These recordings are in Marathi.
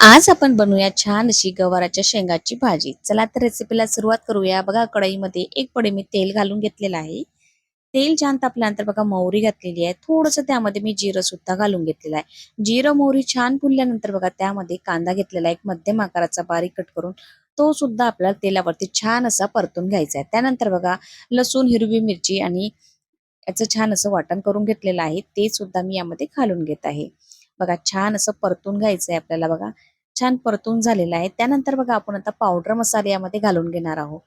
आज आपण बनवूया छान अशी गवाराच्या शेंगाची भाजी। चला तर रेसिपीला सुरुवात करूया। बघा कढईमध्ये एक पडी मी तेल घालून घेतलेलं आहे। तेल छान तापल्यानंतर बघा मोहरी घातलेली आहे। थोडंसं त्यामध्ये मी जिरं सुद्धा घालून घेतलेलं आहे। जिरं मोहरी छान फुलल्यानंतर बघा त्यामध्ये कांदा घेतलेला आहे, एक मध्यम आकाराचा बारीक कट करून तो सुद्धा आपल्याला तेलावरती छान असा परतून घ्यायचा आहे। त्यानंतर बघा लसूण, हिरवी मिरची आणि याचं छान असं वाटण करून घेतलेलं आहे, ते सुद्धा मी यामध्ये घालून घेत आहे। बघा छान असं परतून घ्यायचंय आपल्याला। बघा छान परतून झालेलं आहे। त्यानंतर बघा आपण आता पावडर मसाले यामध्ये घालून घेणार आहोत।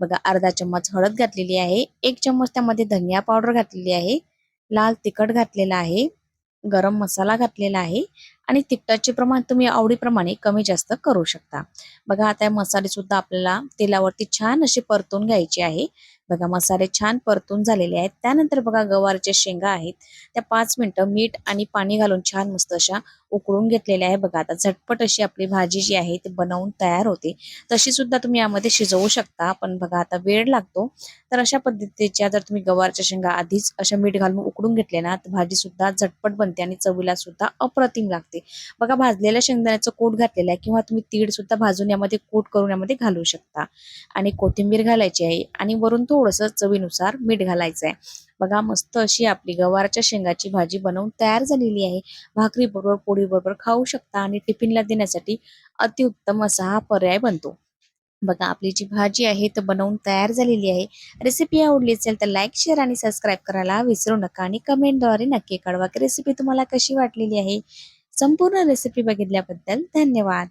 बघा अर्धा चम्मच हळद घातलेली आहे, एक चम्मच त्यामध्ये धनिया पावडर घातलेली आहे, लाल तिखट घातलेला आहे, गरम मसाला घातलेला आहे आणि तिखटाचे प्रमाण तुम्ही आवडीप्रमाणे कमी जास्त करू शकता। बघा आता मसाले सुद्धा आपल्याला तेलावरती छान असे परतून घ्यायचे आहे। बघा मसाले छान परतून झालेले आहेत। त्यानंतर बघा गवारच्या शेंगा आहेत त्या 5 मिनिटं मीठ आणि पाणी घालून छान मस्त अशा उकळून घेतलेल्या आहे। बघा आता झटपट अशी आपली भाजी जी आहे ती बनवून तयार होते। तशी सुद्धा तुम्ही यामध्ये शिजवू शकता, पण बघा आता वेळ लागतो। तर अशा पद्धतीच्या जर तुम्ही गवारच्या शेंगा आधीच अशा मीठ घालून उकडून घेतले ना तर भाजी सुद्धा झटपट बनते आणि चवीला सुद्धा अप्रतिम लागते। बघा भाजलेल्या शेंगदाण्याचं कूट घातलेलं आहे किंवा तुम्ही तीळ सुद्धा भाजून यामध्ये कूट करून यामध्ये घालू शकता आणि कोथिंबीर घालायची आहे आणि वरून थोडंसं चवीनुसार मीठ घालायचं आहे। बघा मस्त अशी आपली गवारच्या शेंगाची भाजी बनवून तयार झालेली आहे। भाकरी बरोबर, पोळी बरोबर खाऊ शकता आणि टिफिनला देण्यासाठी अतिउत्तम असा हा पर्याय बनतो। बघा आपली जी भाजी आहे तर बनवून तयार झालेली आहे। रेसिपी आवडली असेल तर लाईक, शेअर आणि सबस्क्राईब करायला विसरू नका आणि कमेंटद्वारे नक्की कळवा की रेसिपी तुम्हाला कशी वाटलेली आहे। संपूर्ण रेसिपी बघितल्याबद्दल धन्यवाद।